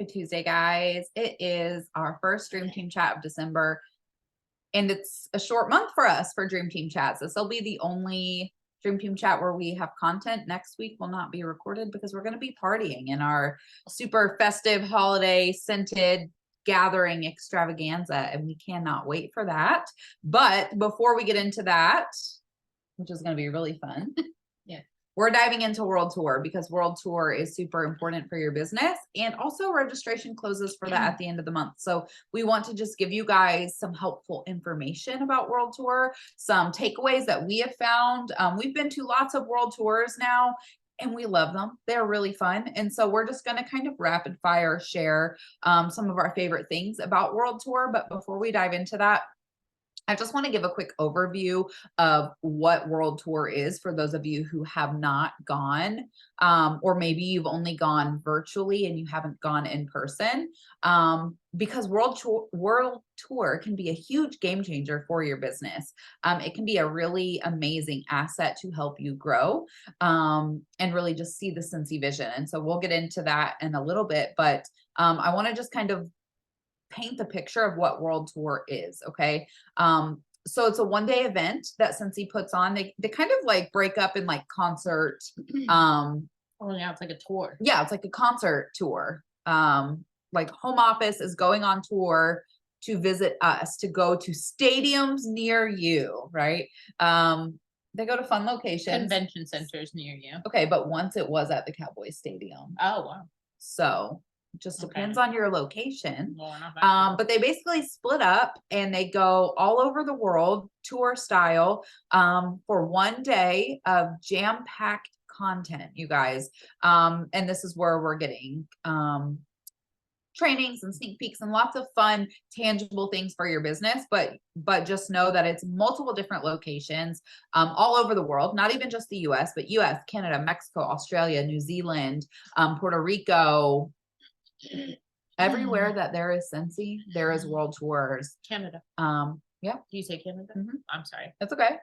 Happy Tuesday, guys. It is our first Dream Team Chat of December, and it's a short month for us for Dream Team Chats. This will be the only Dream Team Chat where we have content. Next week will not be recorded because we're going to be partying in our super festive holiday scented gathering extravaganza, and we cannot wait for that. But before we get into that, which is going to be really fun, we're diving into World Tour because World Tour is super important for your business, and also registration closes for that at the end of the month. So we want to just give you guys some helpful information about World Tour, some takeaways that we have found. We've been to lots of World Tours now, and we love them. They're really fun. And so we're just going to kind of rapid fire share some of our favorite things about World Tour. But before we dive into that, I just want to give a quick overview of what World Tour is for those of you who have not gone, or maybe you've only gone virtually and you haven't gone in person, because World Tour can be a huge game changer for your business. It can be a really amazing asset to help you grow, and really just see the Scentsy vision. And so we'll get into that in a little bit, but I want to just kind of paint the picture of what World Tour is. Okay. So it's a one-day event that Scentsy puts on. They kind of like break up in like concert. Oh yeah, it's like a tour. Yeah, it's like a concert tour. Like home office is going on tour to visit us, to go to stadiums near you, right? They go to fun locations. Convention centers near you. Okay, but once it was at the Cowboys Stadium. Oh wow. So just depends on your location. Well, but they basically split up and they go all over the world tour style, for one day of jam-packed content, you guys. And this is where we're getting trainings and sneak peeks and lots of fun, tangible things for your business. But just know that it's multiple different locations, all over the world, not even just the US, but US, Canada, Mexico, Australia, New Zealand, Puerto Rico. Everywhere that there is Scentsy, there is World Tours. Canada. Yeah. Do you say Canada? I'm sorry. That's okay.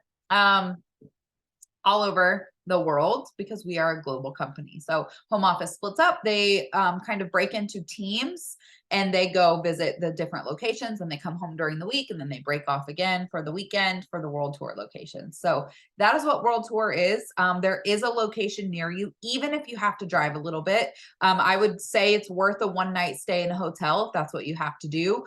All over the world, because we are a global company. So home office splits up. They kind of break into teams and they go visit the different locations, and they come home during the week, and then they break off again for the weekend for the World Tour locations. So that is what World Tour is. There is a location near you, even if you have to drive a little bit. I would say it's worth a one-night stay in a hotel if that's what you have to do.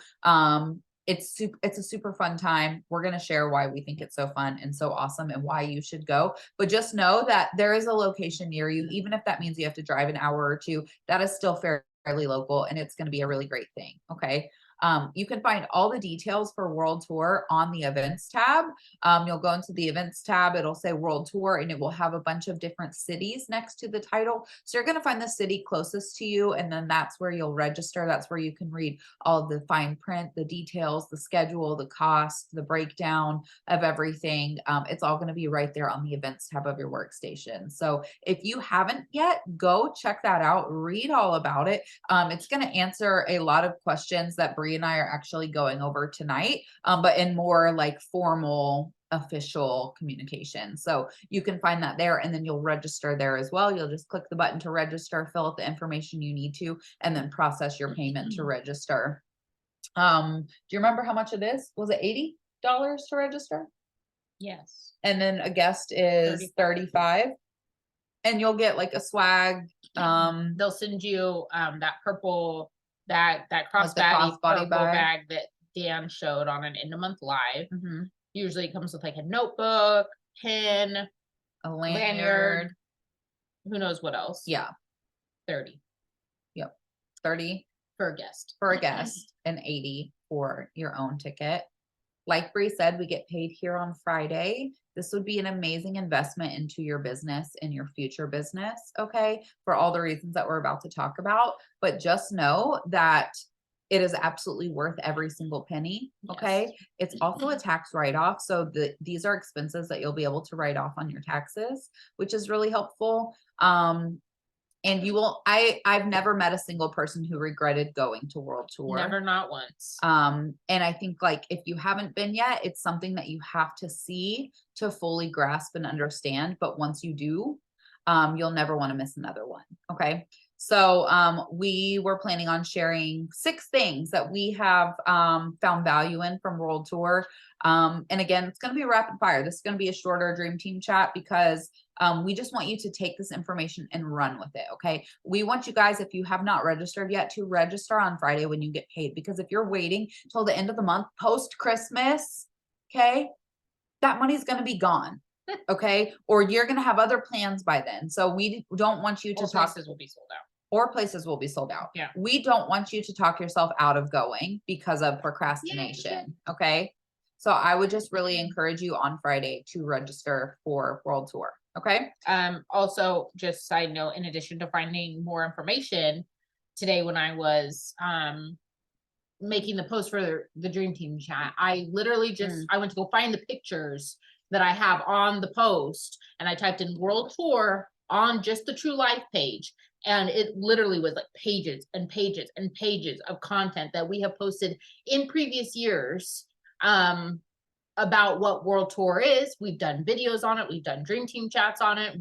It's a super fun time. We're going to share why we think it's so fun and so awesome and why you should go. But just know that there is a location near you, even if that means you have to drive an hour or two. That is still fairly local, and it's going to be a really great thing. Okay. You can find all the details for World Tour on the events tab. You'll go into the events tab. It'll say World Tour, and it will have a bunch of different cities next to the title. So you're going to find the city closest to you, and then that's where you'll register. That's where you can read all of the fine print, the details, the schedule, the cost, the breakdown of everything. It's all going to be right there on the events tab of your workstation. So if you haven't yet, go check that out. Read all about it. It's going to answer a lot of questions that Bree and I are actually going over tonight, but in more like formal, official communication. So you can find that there, and then you'll register there as well. You'll just click the button to register, fill out the information you need to, and then process your payment to register. Do you remember how much it is? Was it $80 to register? Yes. And then a guest is $35. And you'll get like a swag. They'll send you that purple, that crossbody purple bag that Dan showed on an end of month live. Usually it comes with like a notebook, pen, a lanyard. Who knows what else? Yeah. 30. Yep. 30 for a guest. For a guest, and 80 for your own ticket. Like Bree said, we get paid here on Friday. This would be an amazing investment into your business and your future business, okay, for all the reasons that we're about to talk about. But just know that it is absolutely worth every single penny, okay? Yes. It's also a tax write-off. So these are expenses that you'll be able to write off on your taxes, which is really helpful. And you will, I've never met a single person who regretted going to World Tour. Never, not once. And I think like, if you haven't been yet, it's something that you have to see to fully grasp and understand. But once you do, you'll never want to miss another one. Okay. So we were planning on sharing 6 things that we have found value in from World Tour. And again, it's going to be rapid fire. This is going to be a shorter dream team chat because we just want you to take this information and run with it. Okay. We want you guys, if you have not registered yet, to register on Friday when you get paid, because if you're waiting till the end of the month, post Christmas, okay, that money's going to be gone. Okay. Or you're going to have other plans by then. So we don't want you to talk. Places will be sold out. Or places will be sold out. Yeah. We don't want you to talk yourself out of going because of procrastination. Yeah. Okay. So I would just really encourage you on Friday to register for World Tour. Okay. Also, just side note, in addition to finding more information, today when I was making the post for the Dream Team chat, I literally just I went to go find the pictures that I have on the post, and I typed in World Tour on just the True Life page, and it literally was like pages and pages and pages of content that we have posted in previous years about what World Tour is. We've done videos on it. We've done Dream Team chats on it.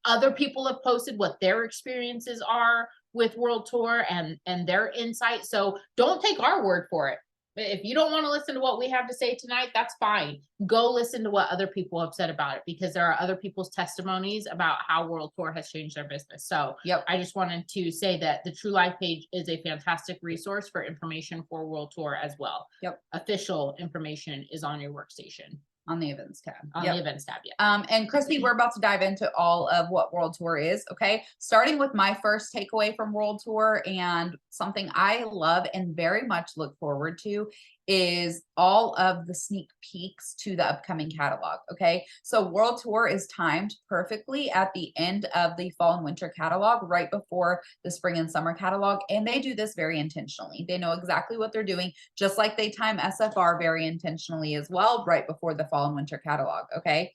Other people have posted what their experiences are with World Tour and their insight. So don't take our word for it. If you don't want to listen to what we have to say tonight, that's fine. Go listen to what other people have said about it, because there are other people's testimonies about how World Tour has changed their business. So I just wanted to say that the True Life page is a fantastic resource for information for World Tour as well. Official information is on your workstation. On the events tab. The events tab, yeah. And Christy, we're about to dive into all of what World Tour is, okay? Starting with my first takeaway from World Tour, and something I love and very much look forward to, is all of the sneak peeks to the upcoming catalog, okay? So World Tour is timed perfectly at the end of the fall and winter catalog, right before the spring and summer catalog, and they do this very intentionally. They know exactly what they're doing, just like they time SFR very intentionally as well, right before the fall and winter catalog, okay?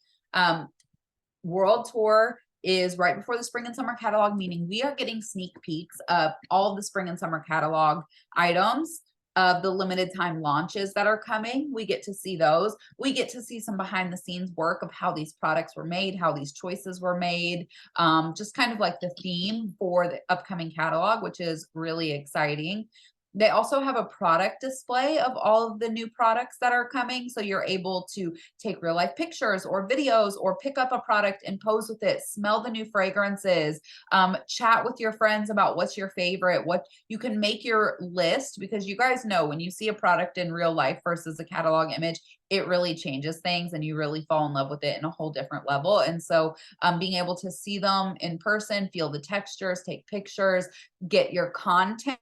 World Tour is right before the spring and summer catalog, meaning we are getting sneak peeks of all of the spring and summer catalog items, of the limited time launches that are coming. We get to see those. We get to see some behind the scenes work of how these products were made, how these choices were made, just kind of like the theme for the upcoming catalog, which is really exciting. They also have a product display of all of the new products that are coming. So you're able to take real life pictures or videos, or pick up a product and pose with it, smell the new fragrances, chat with your friends about what's your favorite, what you can make your list, because you guys know when you see a product in real life versus a catalog image, it really changes things and you really fall in love with it in a whole different level. And so being able to see them in person, feel the textures, take pictures, get your content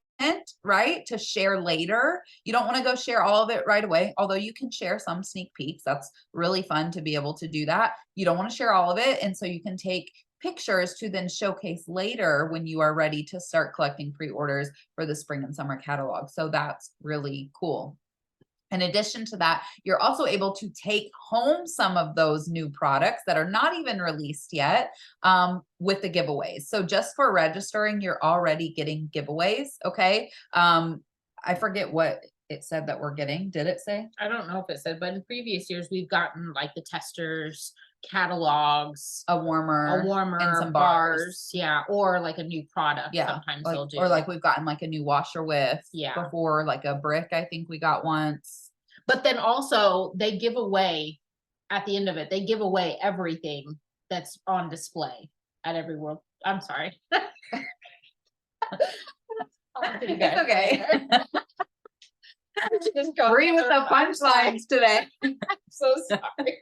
right to share later. You don't want to go share all of it right away, although you can share some sneak peeks. That's really fun to be able to do that. You don't want to share all of it, and so you can take pictures to then showcase later when you are ready to start collecting pre-orders for the spring and summer catalog. So that's really cool. In addition to that, you're also able to take home some of those new products that are not even released yet with the giveaways. So just for registering, you're already getting giveaways. Okay. I forget what it said that we're getting. Did it say? I don't know if it said, but in previous years, we've gotten like the testers, catalogs, a warmer, and some bars. Yeah. Or like a new product. Yeah. Sometimes like, they'll do. Or like we've gotten like a new washer with before, like a brick, I think we got once. But then also they give away at the end of it, they give away everything that's on display at every world. I'm sorry. It's okay. Just agree with the punchlines today. I'm so sorry.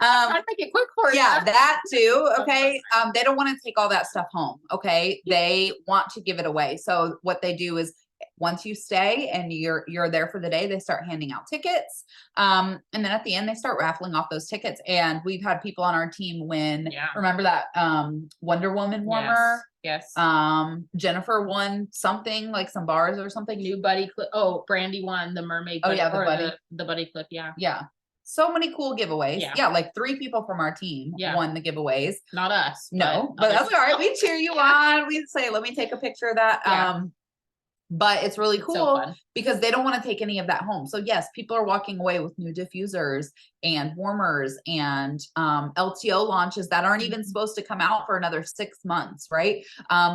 I'll make it quick for you. Yeah, that too. Okay. They don't want to take all that stuff home. Okay. They want to give it away. So what they do is, once you stay and you're there for the day, they start handing out tickets. And then at the end, they start raffling off those tickets. And we've had people on our team win. Yeah. Remember that Wonder Woman warmer? Yes. Jennifer won something, like some bars or something. New buddy clip. Oh, Brandy won the mermaid. Oh yeah, the buddy. The buddy clip. Yeah. Yeah. So many cool giveaways. Yeah, like 3 people from our team won the giveaways. Not us. No, but that's all right. We cheer you on. We say, let me take a picture of that. but it's really cool fun. because they don't want to take any of that home. So yes, people are walking away with new diffusers and warmers and LTO launches that aren't even supposed to come out for another 6 months, right?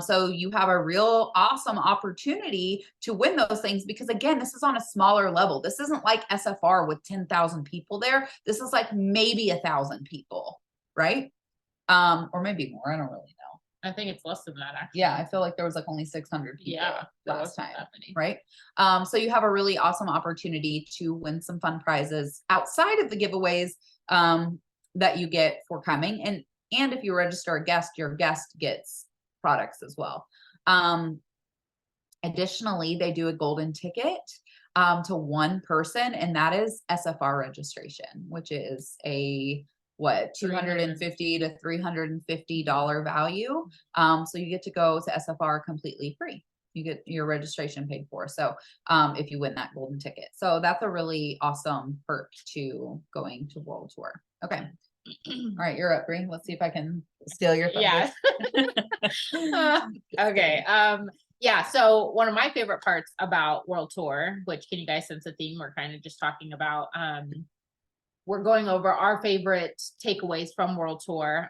So you have a real awesome opportunity to win those things because again, this is on a smaller level. This isn't like SFR with 10,000 people there. This is like maybe 1,000 people, right? Or maybe more. I don't really know. I think it's less than that, actually. Yeah, I feel like there was like only 600 people last time, right? So you have a really awesome opportunity to win some fun prizes outside of the giveaways that you get for coming. And if you register a guest, your guest gets products as well. Additionally, they do a golden ticket to one person, and that is SFR registration, which is a $250 to $350 value. So you get to go to SFR completely free. You get your registration paid for. So if you win that golden ticket. So that's a really awesome perk to going to World Tour. Okay. All right, you're up, Bree. Let's see if I can steal your thunder. Yeah. Okay. Yeah, so one of my favorite parts about World Tour, which can you guys sense the theme? We're kind of just talking about we're going over our favorite takeaways from World Tour.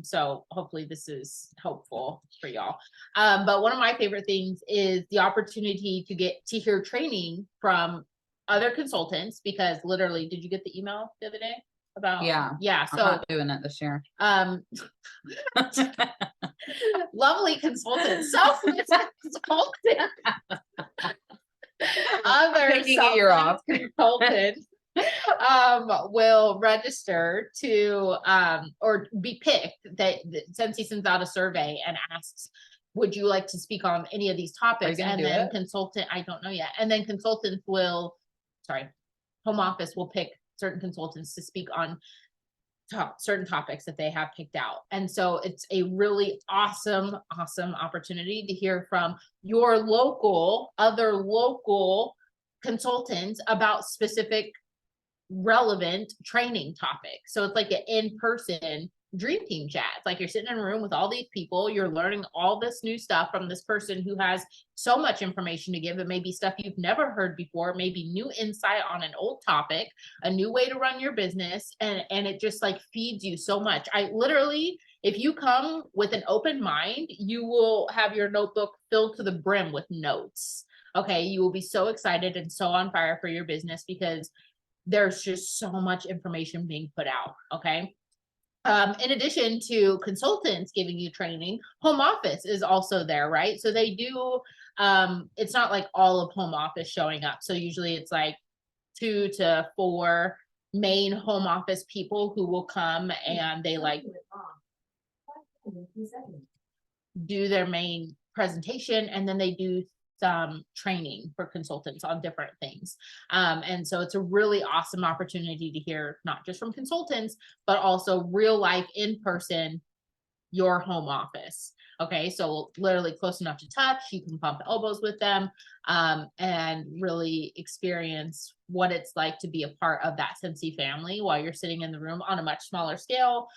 So hopefully this is helpful for y'all. But one of my favorite things is the opportunity to get to hear training from other consultants, because literally, did you get the email the other day about? Yeah. So I'm not doing it this year. Lovely consultant, selfless consultant. Other taking a year off. Consultant will register to or be picked. That Scentsy sends out a survey and asks, would you like to speak on any of these topics? And then consultant, I don't know yet. And then consultants will, home office will pick certain consultants to speak on certain topics that they have picked out. And so it's a really awesome opportunity to hear from your other local consultants about specific relevant training topics. So it's like an in-person dream team chat. It's like you're sitting in a room with all these people, you're learning all this new stuff from this person who has so much information to give. It may be stuff you've never heard before, maybe new insight on an old topic, a new way to run your business, and it just like feeds you so much. I literally, if you come with an open mind, you will have your notebook filled to the brim with notes. Okay, you will be so excited and so on fire for your business because there's just so much information being put out. Okay. In addition to consultants giving you training, home office is also there, right? So they do, it's not like all of home office showing up. So usually it's like 2 to 4 main home office people who will come and they like do their main presentation, and then they do some training for consultants on different things. And so it's a really awesome opportunity to hear not just from consultants, but also real life in person, your home office. Okay, so literally close enough to touch, you can bump elbows with them and really experience what it's like to be a part of that Scentsy family while you're sitting in the room on a much smaller scale,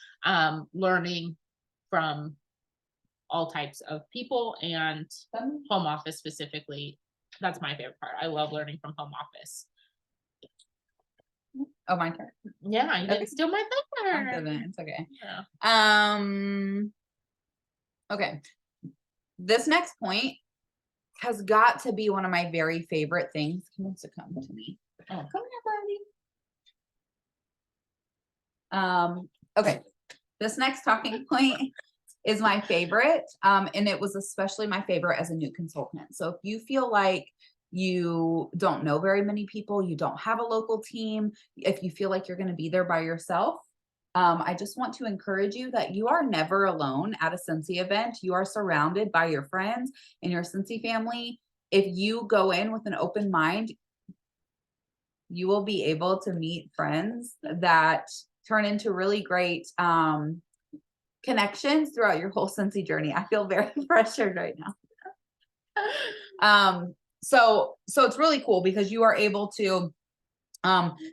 learning from all types of people and home office specifically. That's my favorite part. I love learning from home office. Oh, my turn. Yeah, you didn't steal my thunder. It's okay. Yeah. Okay. This next point has got to be one of my very favorite things. He wants to come to me. Oh, come here, buddy. Okay. This next talking point is my favorite. And it was especially my favorite as a new consultant. So if you feel like you don't know very many people, you don't have a local team, if you feel like you're going to be there by yourself, I just want to encourage you that you are never alone at a Scentsy event. You are surrounded by your friends and your Scentsy family. If you go in with an open mind, you will be able to meet friends that turn into really great connections throughout your whole Scentsy journey. I feel very pressured right now. So it's really cool because you are able to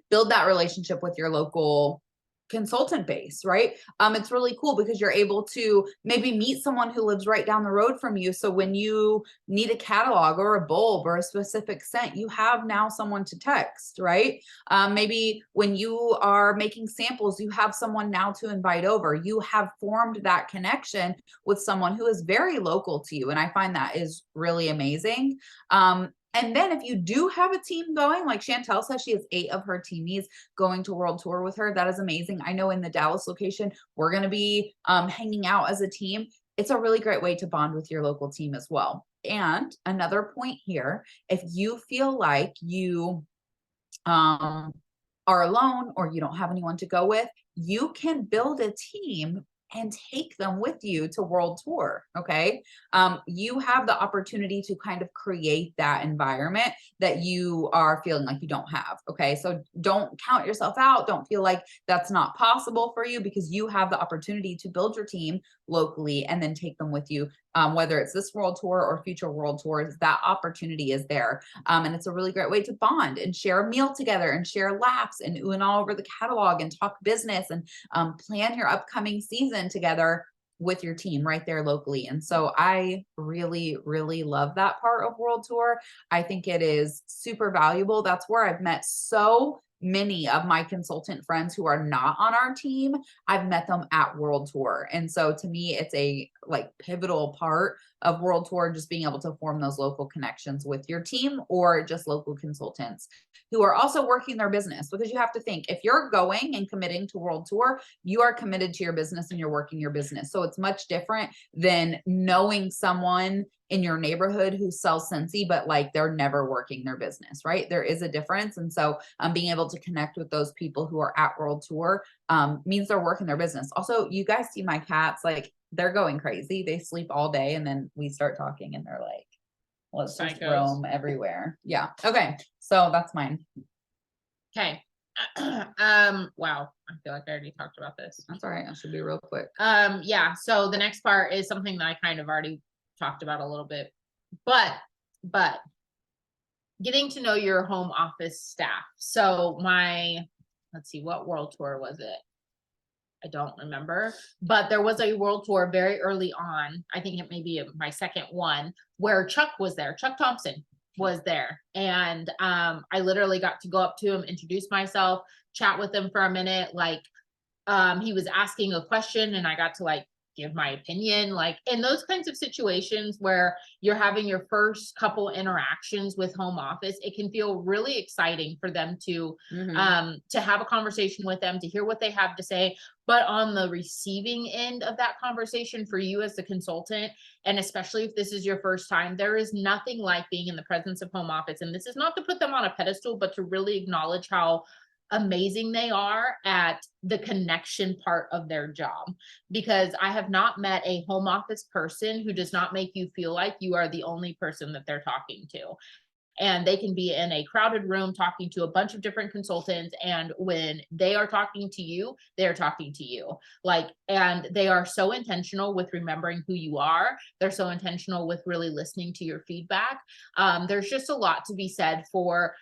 build that relationship with your local consultant base, right? It's really cool because you're able to maybe meet someone who lives right down the road from you. So when you need a catalog or a bulb or a specific scent, you have now someone to text, right? Maybe when you are making samples, you have someone now to invite over. You have formed that connection with someone who is very local to you. And I find that is really amazing. And then if you do have a team going, like Chantel says, she has 8 of her teamies going to World Tour with her. That is amazing. I know in the Dallas location, we're going to be hanging out as a team. It's a really great way to bond with your local team as well. And another point here, if you feel like you are alone or you don't have anyone to go with, you can build a team and take them with you to World Tour. Okay. You have the opportunity to kind of create that environment that you are feeling like you don't have. Okay. So don't count yourself out. Don't feel like that's not possible for you, because you have the opportunity to build your team locally and then take them with you. Whether it's this World Tour or future World Tours, that opportunity is there. And it's a really great way to bond and share a meal together and share laughs and ooh and all over the catalog and talk business and plan your upcoming season together with your team right there locally. And so I really, really love that part of World Tour. I think it is super valuable. That's where I've met so many of my consultant friends who are not on our team. I've met them at World Tour. And so to me, it's a like pivotal part of World Tour, just being able to form those local connections with your team or just local consultants who are also working their business. Because you have to think, if you're going and committing to World Tour, you are committed to your business and you're working your business. So it's much different than knowing someone in your neighborhood who sells Scentsy, but like they're never working their business, right? There is a difference. And so being able to connect with those people who are at World Tour means they're working their business. Also, you guys see my cats, like they're going crazy. They sleep all day and then we start talking and they're like, let's just roam everywhere. Yeah. Okay. So that's mine. Okay. Wow. I feel like I already talked about this. That's all right. I should be real quick. Yeah. So the next part is something that I kind of already talked about a little bit, but getting to know your home office staff. So let's see, what World Tour was it? I don't remember, but there was a World Tour very early on. I think it may be my second one, where Chuck was there. Chuck Thompson was there. And I literally got to go up to him, introduce myself, chat with him for a minute. Like he was asking a question and I got to like give my opinion, like in those kinds of situations where you're having your first couple interactions with home office, it can feel really exciting for them to have a conversation with them, to hear what they have to say. But on the receiving end of that conversation for you as the consultant, and especially if this is your first time, there is nothing like being in the presence of home office. And this is not to put them on a pedestal, but to really acknowledge how amazing they are at the connection part of their job. Because I have not met a home office person who does not make you feel like you are the only person that they're talking to. And they can be in a crowded room talking to a bunch of different consultants. And when they are talking to you, they're talking to you. Like, and they are so intentional with remembering who you are. They're so intentional with really listening to your feedback. There's just a lot to be said for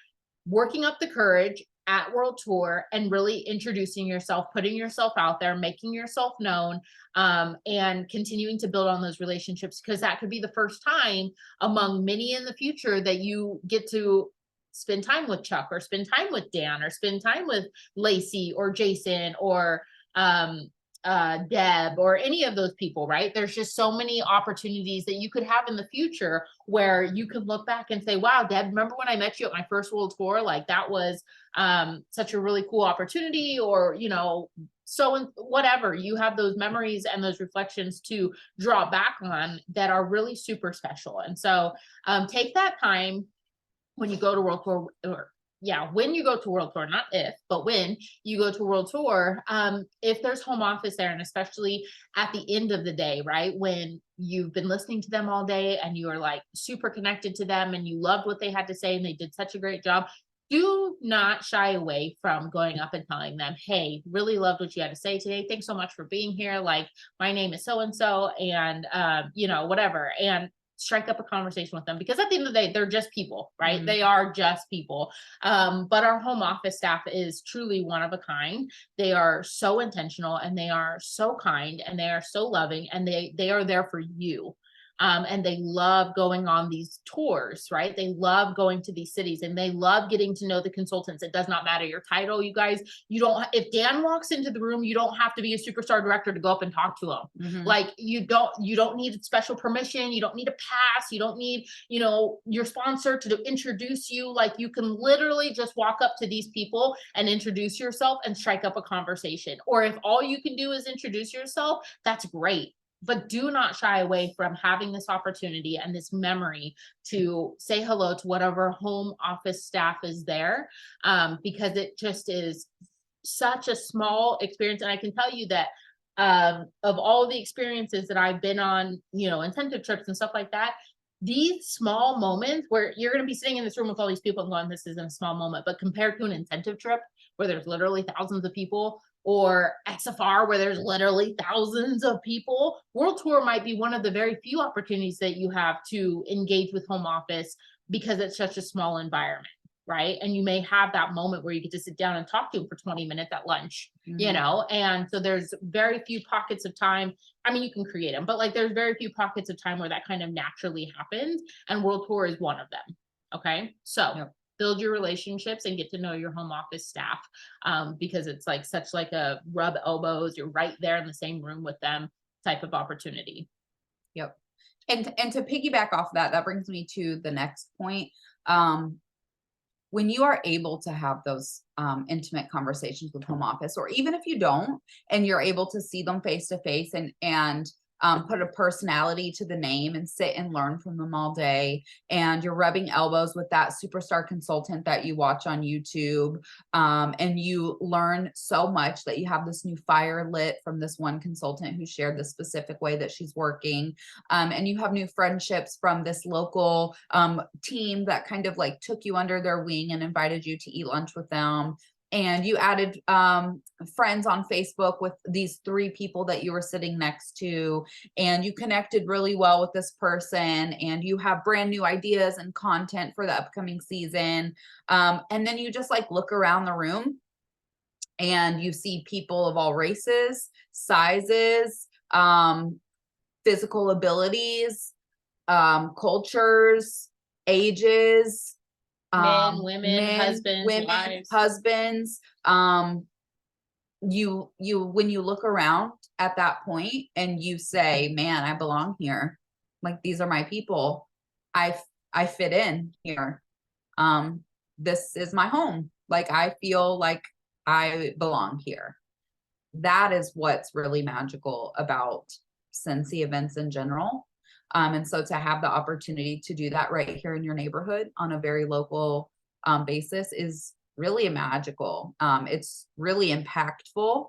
working up the courage at World Tour and really introducing yourself, putting yourself out there, making yourself known, and continuing to build on those relationships, because that could be the first time among many in the future that you get to spend time with Chuck or spend time with Dan or spend time with Lacey or Jason or Deb or any of those people, right? There's just so many opportunities that you could have in the future where you can look back and say, wow, Deb, remember when I met you at my first World Tour? Like that was such a really cool opportunity, or, you know, so whatever. You have those memories and those reflections to draw back on that are really super special. And so take that time when you go to World Tour, or when you go to World Tour, not if, but when you go to World Tour, if there's home office there, and especially at the end of the day, right? When you've been listening to them all day and you are like super connected to them and you loved what they had to say and they did such a great job, do not shy away from going up and telling them, hey, really loved what you had to say today. Thanks so much for being here. Like, my name is so-and-so and, you know, whatever. And strike up a conversation with them, because at the end of the day, they're just people, right? They are just people. But our home office staff is truly one of a kind. They are so intentional, and they are so kind, and they are so loving, and they are there for you. And they love going on these tours, right? They love going to these cities, and they love getting to know the consultants. It does not matter your title, you guys. You don't, if Dan walks into the room, you don't have to be a superstar director to go up and talk to him. Like, you don't need special permission. You don't need a pass. You don't need, you know, your sponsor to introduce you. Like, you can literally just walk up to these people and introduce yourself and strike up a conversation. Or if all you can do is introduce yourself, that's great. But do not shy away from having this opportunity and this memory to say hello to whatever home office staff is there, because it just is such a small experience. And I can tell you that of all the experiences that I've been on, you know, incentive trips and stuff like that, these small moments where you're going to be sitting in this room with all these people and going, this isn't a small moment, but compared to an incentive trip where there's literally thousands of people, or XFR where there's literally thousands of people, World Tour might be one of the very few opportunities that you have to engage with home office, because it's such a small environment, right? And you may have that moment where you get to sit down and talk to them for 20 minutes at lunch, you know? And so there's very few pockets of time. I mean, you can create them, but like, there's very few pockets of time where that kind of naturally happens. And World Tour is one of them. Okay. So build your relationships and get to know your home office staff, because it's like such like a rub elbows. You're right there in the same room with them type of opportunity. Yep. And to piggyback off that brings me to the next point. When you are able to have those intimate conversations with home office, or even if you don't, and you're able to see them face to face and put a personality to the name and sit and learn from them all day, and you're rubbing elbows with that superstar consultant that you watch on YouTube, and you learn so much that you have this new fire lit from this one consultant who shared the specific way that she's working, and you have new friendships from this local team that kind of like took you under their wing and invited you to eat lunch with them. And you added friends on Facebook with these 3 people that you were sitting next to, and you connected really well with this person, and you have brand new ideas and content for the upcoming season. And then you just like look around the room and you see people of all races, sizes, physical abilities, cultures, ages, men, women, husbands. You when you look around at that point and you say, man, I belong here. Like, these are my people. I fit in here. This is my home. Like, I feel like I belong here. That is what's really magical about Scentsy events in general. And so to have the opportunity to do that right here in your neighborhood on a very local basis is really magical. It's really impactful.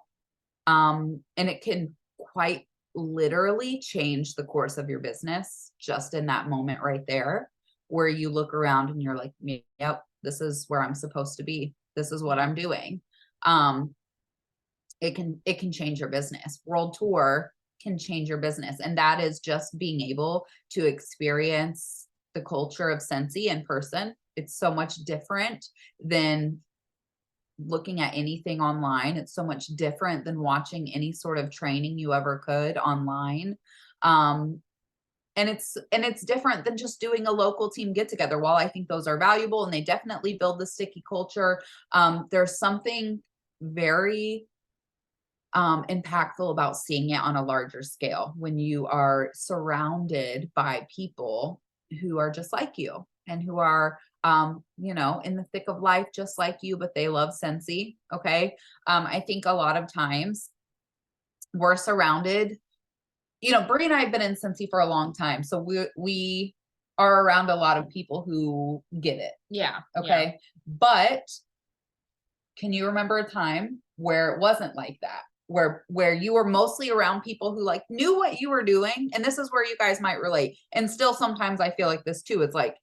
And it can quite literally change the course of your business just in that moment right there, where you look around and you're like, yep, this is where I'm supposed to be. This is what I'm doing. It can change your business. World Tour can change your business. And that is just being able to experience the culture of Scentsy in person. It's so much different than looking at anything online. It's so much different than watching any sort of training you ever could online. And it's different than just doing a local team get together. While I think those are valuable and they definitely build the sticky culture, there's something very impactful about seeing it on a larger scale when you are surrounded by people who are just like you and who are you know, in the thick of life just like you, but they love Scentsy. Okay. I think a lot of times we're surrounded, you know, Brie and I have been in Scentsy for a long time, so we are around a lot of people who get it. Yeah. Okay. Yeah. But can you remember a time where it wasn't like that? Where you were mostly around people who like knew what you were doing? And this is where you guys might relate. And still sometimes I feel like this too. It's like,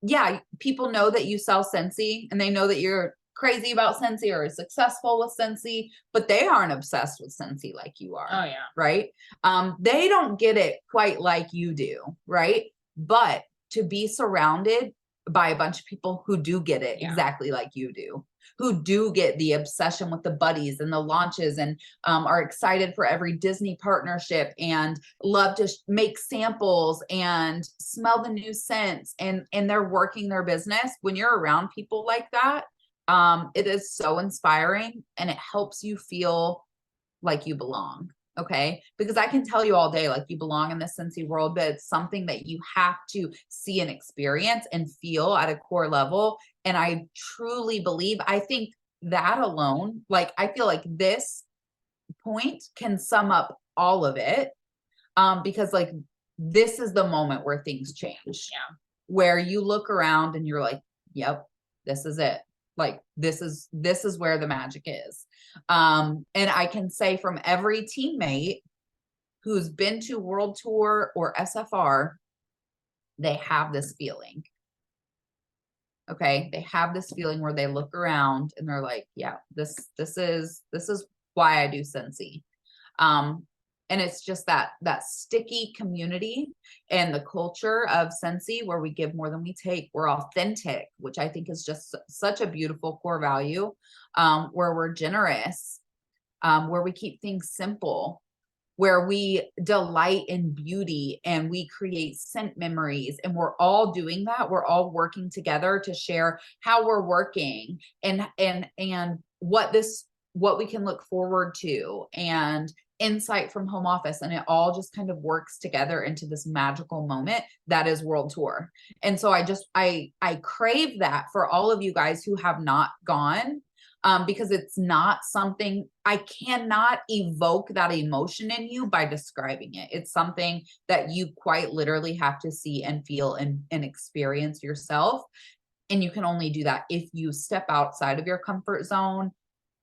yeah, people know that you sell Scentsy and they know that you're crazy about Scentsy or successful with Scentsy, but they aren't obsessed with Scentsy like you are. Oh yeah. Right. They don't get it quite like you do. Right. but to be surrounded by a bunch of people who do get it exactly like you do, who do get the obsession with the buddies and the launches, and are excited for every Disney partnership, and love to make samples and smell the new scents, and they're working their business. When you're around people like that, it is so inspiring, and it helps you feel like you belong. Okay. Because I can tell you all day, like, you belong in the Scentsy world, but it's something that you have to see and experience and feel at a core level. And I truly believe, I think that alone, like, I feel like this point can sum up all of it. Because, like, this is the moment where things change. Yeah. Where you look around and you're like, yep, this is it. Like, this is where the magic is. And I can say from every teammate who's been to World Tour or SFR, they have this feeling. Okay. They have this feeling where they look around and they're like, yeah, this is why I do Scentsy. And it's just that sticky community and the culture of Scentsy, where we give more than we take. We're authentic, which I think is just such a beautiful core value. Where we're generous, where we keep things simple, where we delight in beauty, and we create scent memories, and we're all doing that. We're all working together to share how we're working, and what we can look forward to, and insight from home office, and it all just kind of works together into this magical moment that is World Tour. And so I crave that for all of you guys who have not gone, because it's not something, I cannot evoke that emotion in you by describing it. It's something that you quite literally have to see and feel and experience yourself. And you can only do that if you step outside of your comfort zone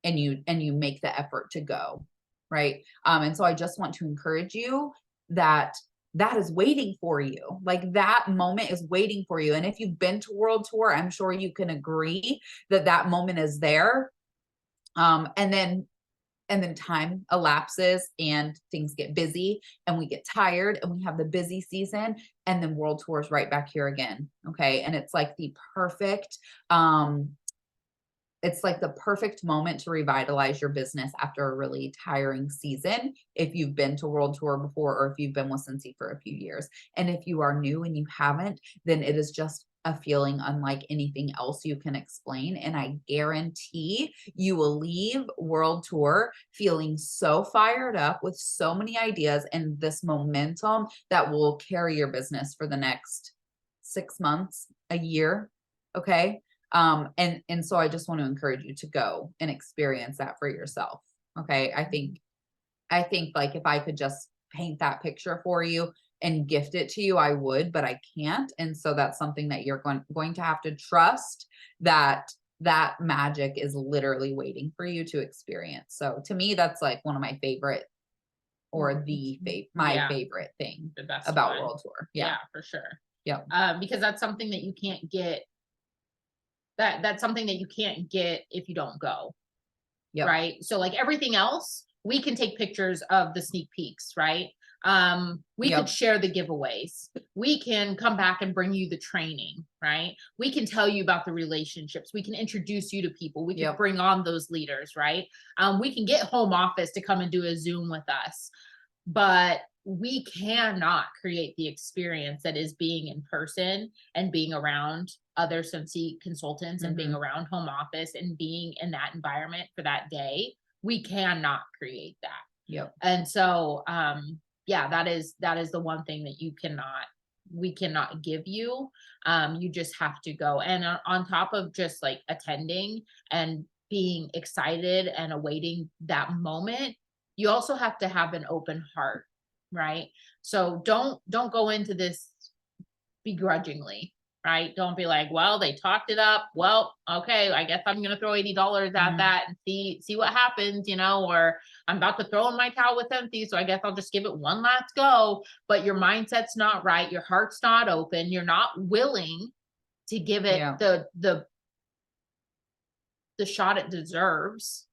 and you make the effort to go. Right. And so I just want to encourage you that is waiting for you. Like, that moment is waiting for you. And if you've been to World Tour, I'm sure you can agree that moment is there. And then time elapses and things get busy and we get tired and we have the busy season, and then World Tour is right back here again. Okay. And it's like the perfect, moment to revitalize your business after a really tiring season, if you've been to World Tour before, or if you've been with Scentsy for a few years. And if you are new and you haven't, then it is just a feeling unlike anything else you can explain. And I guarantee you will leave World Tour feeling so fired up with so many ideas and this momentum that will carry your business for the next 6 months, a year. Okay. And so I just want to encourage you to go and experience that for yourself. Okay. I think like, if I could just paint that picture for you and gift it to you, I would, but I can't. And so that's something that you're going to have to trust, that magic is literally waiting for you to experience. So to me, that's like one of my favorite, or my favorite thing about World Tour. Yeah, for sure. Yeah. Because that's something that you can't get. That's something that you can't get if you don't go. Yep. Right. So, like, everything else, we can take pictures of the sneak peeks, right? We could share the giveaways. We can come back and bring you the training, right? We can tell you about the relationships. We can introduce you to people. We can bring on those leaders, right? We can get home office to come and do a Zoom with us, but we cannot create the experience that is being in person and being around other Scentsy consultants and being around home office and being in that environment for that day. We cannot create that. Yep. And so, that is the one thing that we cannot give you. You just have to go. And on top of just like attending and being excited and awaiting that moment, you also have to have an open heart, right? So don't go into this begrudgingly, right? Don't be like, well, they talked it up. Well, okay, I guess I'm going to throw $80 at that and see what happens, or I'm about to throw in my towel with Scentsy, so I guess I'll just give it one last go. But your mindset's not right. Your heart's not open. You're not willing to give it the shot it deserves.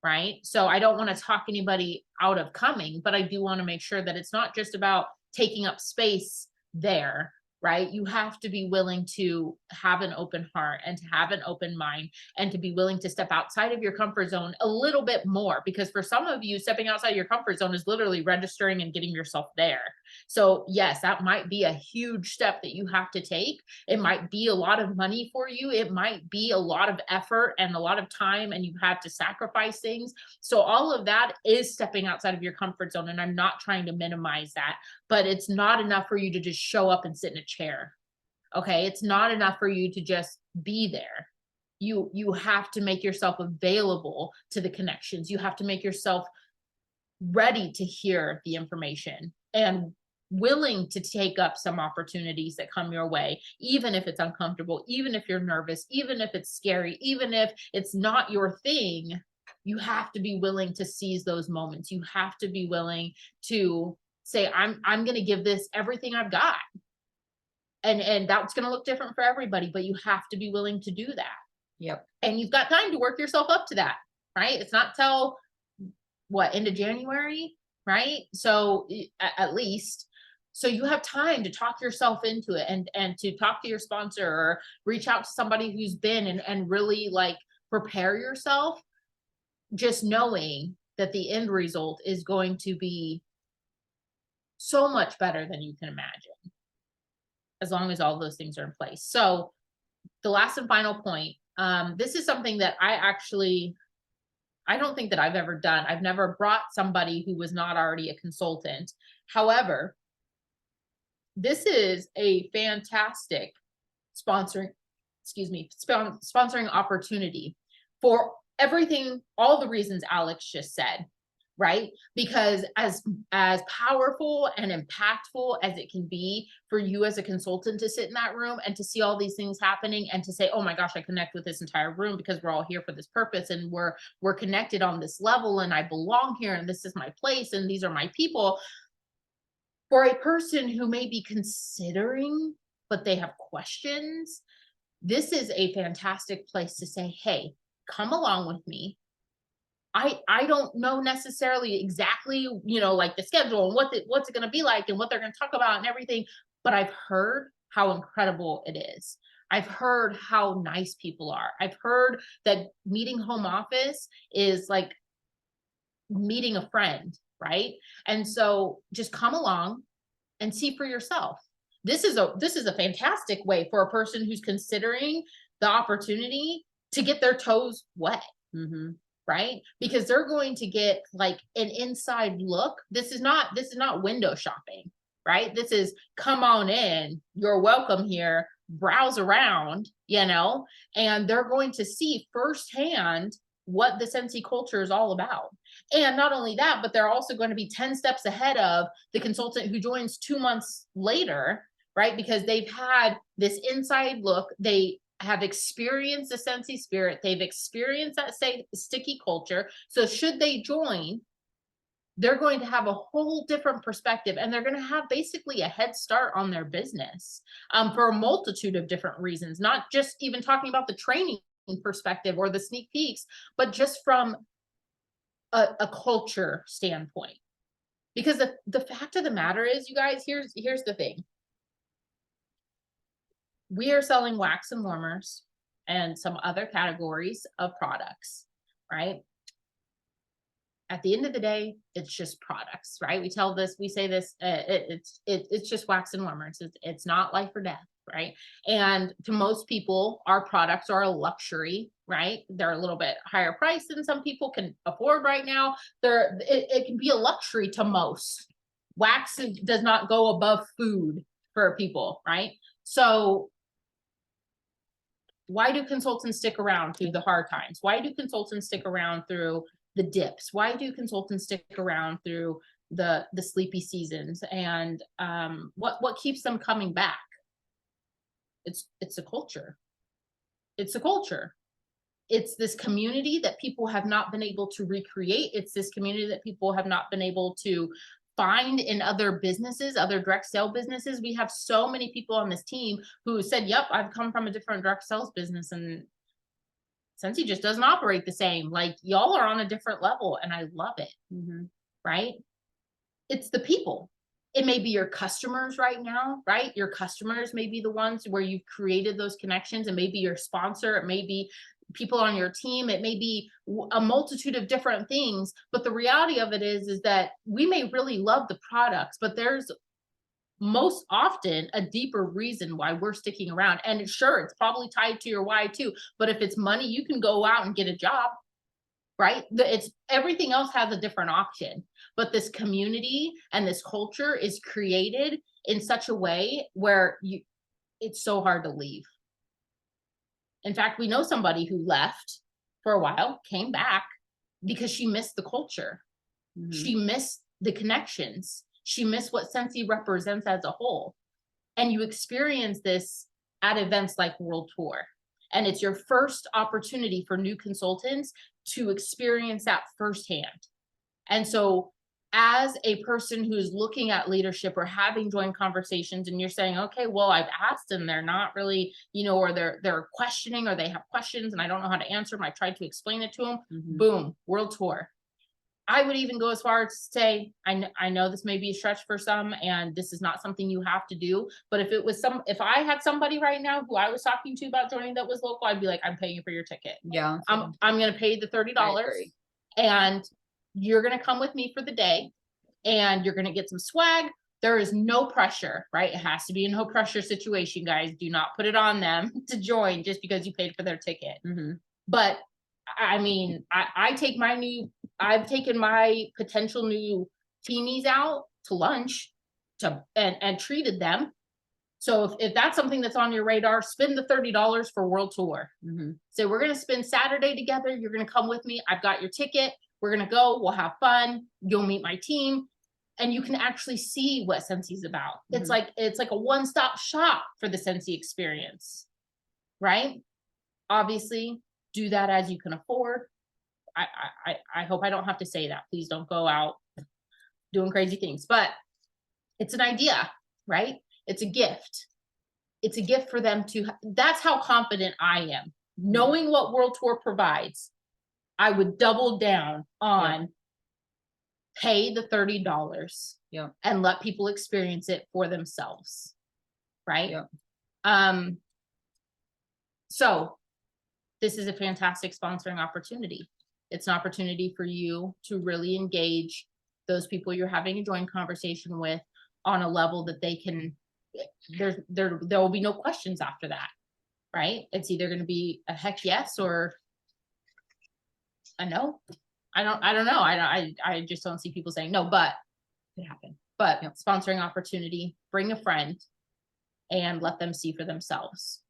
Right. So I don't want to talk anybody out of coming, but I do want to make sure that it's not just about taking up space there, right? You have to be willing to have an open heart and to have an open mind and to be willing to step outside of your comfort zone a little bit more. Because for some of you, stepping outside your comfort zone is literally registering and getting yourself there. So, yes, that might be a huge step that you have to take. It might be a lot of money for you. It might be a lot of effort and a lot of time, and you have to sacrifice things. So, all of that is stepping outside of your comfort zone. And I'm not trying to minimize that, but it's not enough for you to just show up and sit in a chair. Okay. It's not enough for you to just be there. You have to make yourself available to the connections. You have to make yourself ready to hear the information and willing to take up some opportunities that come your way, even if it's uncomfortable, even if you're nervous, even if it's scary, even if it's not your thing. You have to be willing to seize those moments. You have to be willing to say, I'm going to give this everything I've got. And that's going to look different for everybody, but you have to be willing to do that. Yep. And you've got time to work yourself up to that, right? It's not till what, end of January, right? So at least, so you have time to talk yourself into it and to talk to your sponsor or reach out to somebody who's been and really like prepare yourself, just knowing that the end result is going to be so much better than you can imagine, as long as all those things are in place. So the last and final point, this is something that I don't think that I've ever done. I've never brought somebody who was not already a consultant. However, this is a fantastic sponsoring opportunity for everything, all the reasons Alexx just said, right? Because as powerful and impactful as it can be for you as a consultant to sit in that room and to see all these things happening and to say, oh my gosh, I connect with this entire room because we're all here for this purpose and we're connected on this level and I belong here and this is my place and these are my people. For a person who may be considering, but they have questions, this is a fantastic place to say, hey, come along with me. I don't know necessarily exactly, like the schedule and what's it going to be like and what they're going to talk about and everything, but I've heard how incredible it is. I've heard how nice people are. I've heard that meeting home office is like meeting a friend, right? And so just come along and see for yourself. This is a fantastic way for a person who's considering the opportunity to get their toes wet. Mm-hmm. Right? Because they're going to get like an inside look. This is not window shopping, right? This is come on in, you're welcome here, browse around, and they're going to see firsthand what the Scentsy culture is all about. And not only that, but they're also going to be 10 steps ahead of the consultant who joins 2 months later, right? Because they've had this inside look. They have experienced the Scentsy spirit. They've experienced that sticky culture. So should they join, they're going to have a whole different perspective and they're going to have basically a head start on their business for a multitude of different reasons, not just even talking about the training perspective or the sneak peeks, but just from a culture standpoint. Because the fact of the matter is, you guys, here's the thing. We are selling wax and warmers and some other categories of products, right? At the end of the day, it's just products, right? We say this, it's just wax and warmers. It's not life or death, right? And to most people, our products are a luxury, right? They're a little bit higher price than some people can afford right now. It can be a luxury to most. Wax does not go above food for people, right? So why do consultants stick around through the hard times? Why do consultants stick around through the dips? Why do consultants stick around through the sleepy seasons? And what keeps them coming back? It's a culture. It's a culture. It's this community that people have not been able to recreate. It's this community that people have not been able to find in other businesses, other direct sale businesses. We have so many people on this team who said, yep, I've come from a different direct sales business and Scentsy just doesn't operate the same. Like y'all are on a different level and I love it. Mm-hmm. Right? It's the people. It may be your customers right now, right? Your customers may be the ones where you've created those connections, and maybe your sponsor, it may be people on your team, it may be a multitude of different things. But the reality of it is that we may really love the products, but there's most often a deeper reason why we're sticking around. And sure, it's probably tied to your why too. But if it's money, you can go out and get a job, right? It's everything else has a different option, but this community and this culture is created in such a way where it's so hard to leave. In fact, we know somebody who left for a while, came back because she missed the culture. Mm-hmm. She missed the connections. She missed what Scentsy represents as a whole. And you experience this at events like World Tour. And it's your first opportunity for new consultants to experience that firsthand. And so as a person who's looking at leadership or having joined conversations, and you're saying, okay, well, I've asked and they're not really, or they're questioning, or they have questions and I don't know how to answer them. I tried to explain it to them. Mm-hmm. Boom, World Tour. I would even go as far as to say, I know this may be a stretch for some, and this is not something you have to do. But if I had somebody right now who I was talking to about joining that was local, I'd be like, I'm paying for your ticket. Yeah. I'm going to pay the $30 and you're going to come with me for the day and you're going to get some swag. There is no pressure, right? It has to be a no pressure situation, guys. Do not put it on them to join just because you paid for their ticket. Mm-hmm. But I mean, I've taken my potential new teamies out to lunch and treated them. So if that's something that's on your radar, spend the $30 for World Tour. Mm-hmm. So we're going to spend Saturday together. You're going to come with me. I've got your ticket. We're going to go. We'll have fun. You'll meet my team. And you can actually see what Scentsy's about. Mm-hmm. It's like a one-stop shop for the Scentsy experience, right? Obviously, do that as you can afford. I hope I don't have to say that. Please don't go out doing crazy things. But it's an idea, right? It's a gift. It's a gift for them to. That's how confident I am. Knowing what World Tour provides, I would double down on pay the $30 and let people experience it for themselves, right? So this is a fantastic sponsoring opportunity. It's an opportunity for you to really engage those people you're having a joint conversation with on a level that they can, there will be no questions after that, right? It's either going to be a heck yes or a no. I don't know. I just don't see people saying no, but it could happen. But sponsoring opportunity, bring a friend and let them see for themselves.